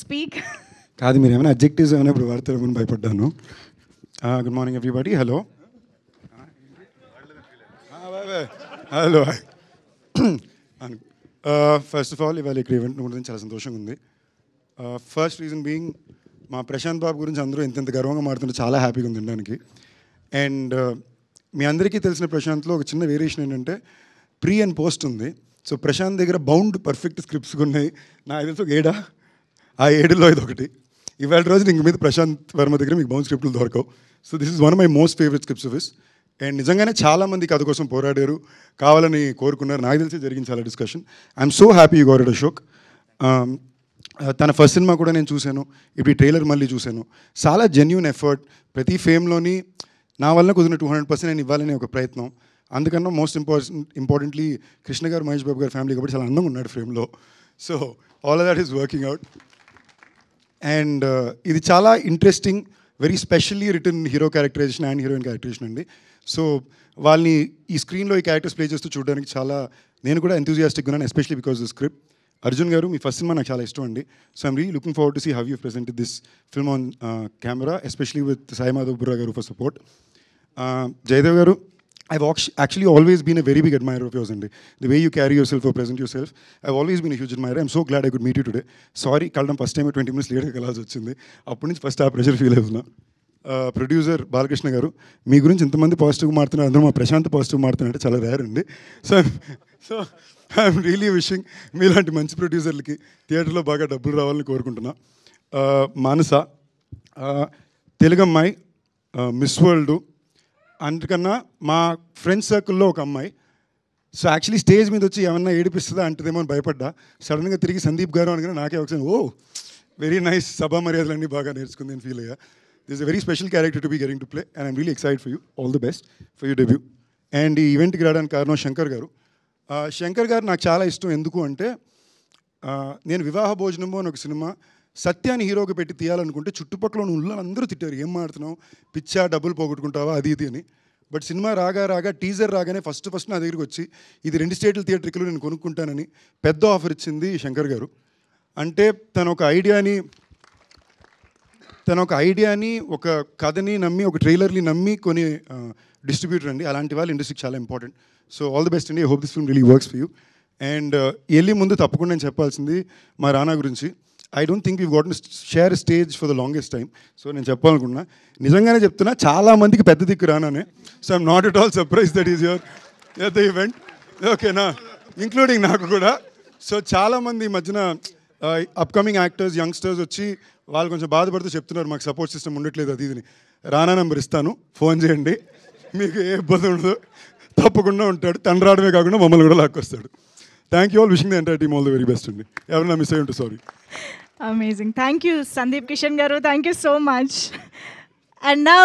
speak. కాదు మీరు ఏమైనా అడ్జెక్టివ్స్ ఏమైనా ఇప్పుడు వాడతారేమని భయపడ్డాను. Good morning everybody. Hello hello. First of all ఇవాళ ఇక్కడ ఈవెంట్ గురించి చాలా సంతోషంగా ఉంది. ఫస్ట్ రీజన్ బీయింగ్ మా ప్రశాంత్ బాబు గురించి అందరూ ఎంతెంత గర్వంగా మాడుతుంటే చాలా హ్యాపీగా ఉంది వినడానికి. అండ్ మీ అందరికీ తెలిసిన ప్రశాంత్లో ఒక చిన్న వేరియేషన్ ఏంటంటే ప్రీ అండ్ పోస్ట్ ఉంది. సో ప్రశాంత్ దగ్గర బౌండ్ పర్ఫెక్ట్ స్క్రిప్ట్స్ ఉన్నాయి. నా తెలిసి ఒక 7 ఆ 7లో ఇది ఒకటి. ఇవాళ రోజు ఇంక మీద ప్రశాంత్ వర్మ దగ్గర మీకు బౌండ్ స్క్రిప్ట్లు దొరకవు. So this is one of my most favourite scripts of his. And నిజంగానే చాలామంది కథ కోసం పోరాడారు, కావాలని కోరుకున్నారు. నాకు తెలిసి జరిగింది చాలా discussion. I'm so happy you got it Ashok. తన ఫస్ట్ సినిమా కూడా నేను చూశాను, ఇప్పుడు ఈ ట్రైలర్ మళ్ళీ చూశాను. చాలా జెన్యూన్ ఎఫర్ట్. ప్రతి ఫేమ్లోని నా వల్ల కుదిరిన 200% నేను ఇవ్వాలనే ఒక ప్రయత్నం. అందుకన్నా మోస్ట్ ఇంపార్టెంట్లీ కృష్ణ గారు, మహేష్ బాబు గారు ఫ్యామిలీ కాబట్టి చాలా అందంగా ఉన్నాడు ఫ్రేమ్లో. So all of that is working out. And ఇది చాలా interesting, very specially return hero characterization and heroine characterization అండి. సో వాళ్ళని ఈ స్క్రీన్లో ఈ క్యారెక్టర్స్ ప్లే చేస్తూ చూడడానికి చాలా నేను కూడా ఎంతూజియాస్టిక్గా ఉన్నాను, especially because the script. Arjun garu మీ ఫస్ట్ సినిమా నాకు చాలా ఇష్టం అండి. So I'm really looking forward to see how you presented this film on camera, especially with Sai Madhav Burra garu for support. Jayadev గారు, I've actually always been a very big admirer of yours, Andy. The way you carry yourself or present yourself, I've always been a huge admirer. I'm so glad I could meet you today. Sorry, కలడం first time 20 minutes లేట్గా కలాల్సి వచ్చింది. అప్పటి నుంచి first ఆ pressure feel అవుతున్నా. Producer Balakrishna garu, మీ గురించి ఇంతమంది పాజిటివ్గా మారుతున్నారు, అందరూ మా ప్రశాంత్ పాజిటివ్ మారుతున్నారంటే చాలా రేర్ అండి. సో ఐఎమ్ రియలీ విషింగ్ మీలాంటి మంచి ప్రొడ్యూసర్లకి థియేటర్లో బాగా డబ్బులు రావాలని కోరుకుంటున్నా. మానస, తెలుగమ్మాయి, మిస్ వరల్డ్, అందుకన్నా మా ఫ్రెండ్స్ సర్కిల్లో ఒక అమ్మాయి. సో యాక్చువల్లీ స్టేజ్ మీద వచ్చి ఏమన్నా ఏడిపిస్తుందా అంటదేమో అని భయపడ్డా. సడన్గా తిరిగి సందీప్ గారు అనగానే నాకే ఒకసారి వెరీ నైస్, సభా మర్యాదలన్నీ బాగా నేర్చుకుంది అని ఫీల్ అయ్యా. This a very special character to be getting to play and I'm really excited for you. All the best for you debut. And ఈ ఈవెంట్కి రావడానికి కారణం శంకర్ గారు. శంకర్ గారు నాకు చాలా ఇష్టం. ఎందుకు అంటే నేను వివాహ భోజనము అని ఒక సినిమా సత్యాన్ని హీరోగా పెట్టి తీయాలనుకుంటే చుట్టుపక్కల ఉన్న అందరూ తిట్టారు, ఏం మాడుతున్నావు, పిచ్చా, డబ్బులు పోగొట్టుకుంటావా, అది ఇది అని. బట్ సినిమా రాగా టీజర్ రాగానే ఫస్ట్ నా దగ్గరికి వచ్చి ఇది 2 స్టేట్ల థియేటర్లో నేను కొనుక్కుంటానని పెద్ద ఆఫర్ ఇచ్చింది శంకర్ గారు. అంటే తన ఒక ఐడియాని ఒక కథని నమ్మి, ఒక ట్రైలర్ని నమ్మి కొని డిస్ట్రిబ్యూటర్ అండి. అలాంటి వాళ్ళు ఇండస్ట్రీకి చాలా important. So all the best అండి. I hope this film really works for you. And వెళ్ళి ముందు తప్పకుండా నేను చెప్పాల్సింది మా రానా గురించి. I don't think we got share stage for the longest time. So నేను చెప్పాలనుకున్నా, నిజంగానే చెప్తున్నా, చాలామందికి పెద్ద దిక్కు రానానే. So I'm not at all surprised that is your at the event, ఓకేనా, ఇంక్లూడింగ్ నాకు కూడా. సో చాలామంది ఈ మధ్యన అప్కమింగ్ యాక్టర్స్, యంగ్స్టర్స్ వచ్చి వాళ్ళు కొంచెం బాధపడుతూ చెప్తున్నారు మాకు సపోర్ట్ సిస్టమ్ ఉండట్లేదు అది ఇదిని. రానా నెంబర్ ఇస్తాను, ఫోన్ చేయండి, మీకు ఏ ఇబ్బంది ఉండదు, తప్పకుండా ఉంటాడు. తండ్రి రావడమే కాకుండా మమ్మల్ని కూడా లాక్కొస్తాడు. Thank you all, wishing the entire team all the very best అండి. ఎవరైనా మిస్ అయ్యి ఉంటే sorry. Amazing. Thank you, Sandeep Kishan Garu. Thank you so much. And now